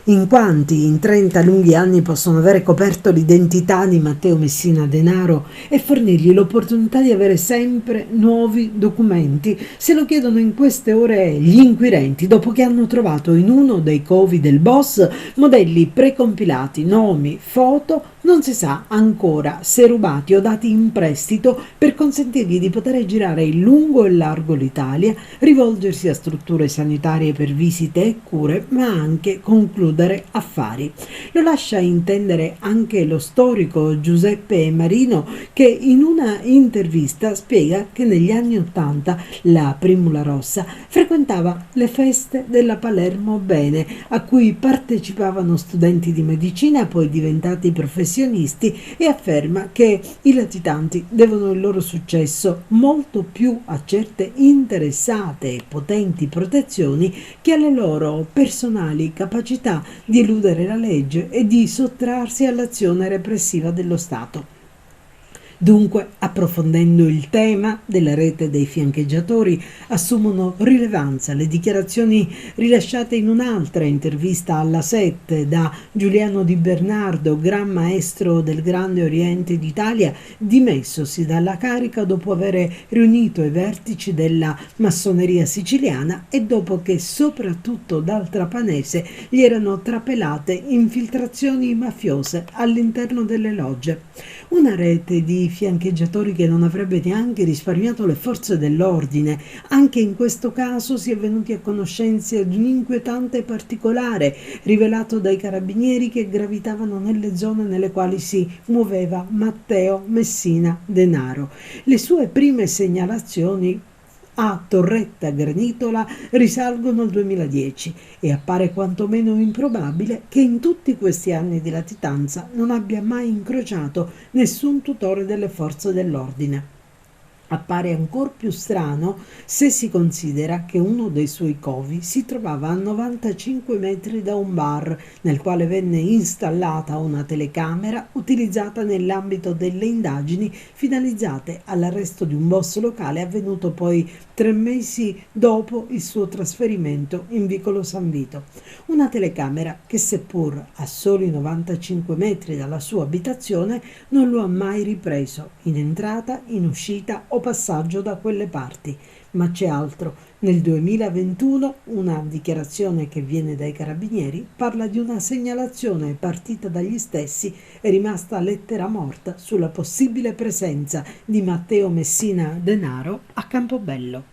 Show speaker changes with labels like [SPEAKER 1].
[SPEAKER 1] In quanti in 30 lunghi anni possono avere coperto l'identità di Matteo Messina Denaro e fornirgli l'opportunità di avere sempre nuovi documenti? Se lo chiedono in queste ore gli inquirenti, dopo che hanno trovato in uno dei covi del boss modelli precompilati, nomi, foto, non si sa ancora se rubati o dati in prestito per consentirgli di poter girare in lungo e largo l'Italia, rivolgersi a strutture sanitarie per visite e cure, ma anche concludere affari. Lo lascia intendere anche lo storico Giuseppe Marino, che in una intervista spiega che negli anni '80 la Primula Rossa frequentava le feste della Palermo Bene, a cui partecipavano studenti di medicina poi diventati professionisti, e afferma che i latitanti devono il loro successo molto più a certe interessate e potenti protezioni che alle loro personali capacità di eludere la legge e di sottrarsi all'azione repressiva dello Stato. Dunque, approfondendo il tema della rete dei fiancheggiatori, assumono rilevanza le dichiarazioni rilasciate in un'altra intervista alla 7 da Giuliano Di Bernardo, gran maestro del Grande Oriente d'Italia, dimessosi dalla carica dopo aver riunito i vertici della massoneria siciliana e dopo che soprattutto dal trapanese gli erano trapelate infiltrazioni mafiose all'interno delle logge. Una rete di fiancheggiatori che non avrebbe neanche risparmiato le forze dell'ordine. Anche in questo caso si è venuti a conoscenza di un inquietante particolare rivelato dai carabinieri che gravitavano nelle zone nelle quali si muoveva Matteo Messina Denaro. Le sue prime segnalazioni a Torretta Granitola risalgono al 2010 e appare quantomeno improbabile che in tutti questi anni di latitanza non abbia mai incrociato nessun tutore delle forze dell'ordine. Appare ancor più strano se si considera che uno dei suoi covi si trovava a 95 metri da un bar nel quale venne installata una telecamera utilizzata nell'ambito delle indagini finalizzate all'arresto di un boss locale avvenuto poi 3 mesi dopo il suo trasferimento in vicolo San Vito. Una telecamera che, seppur a soli 95 metri dalla sua abitazione, non lo ha mai ripreso in entrata, in uscita o passaggio da quelle parti. Ma c'è altro. Nel 2021 una dichiarazione che viene dai carabinieri parla di una segnalazione partita dagli stessi e rimasta lettera morta sulla possibile presenza di Matteo Messina Denaro a Campobello.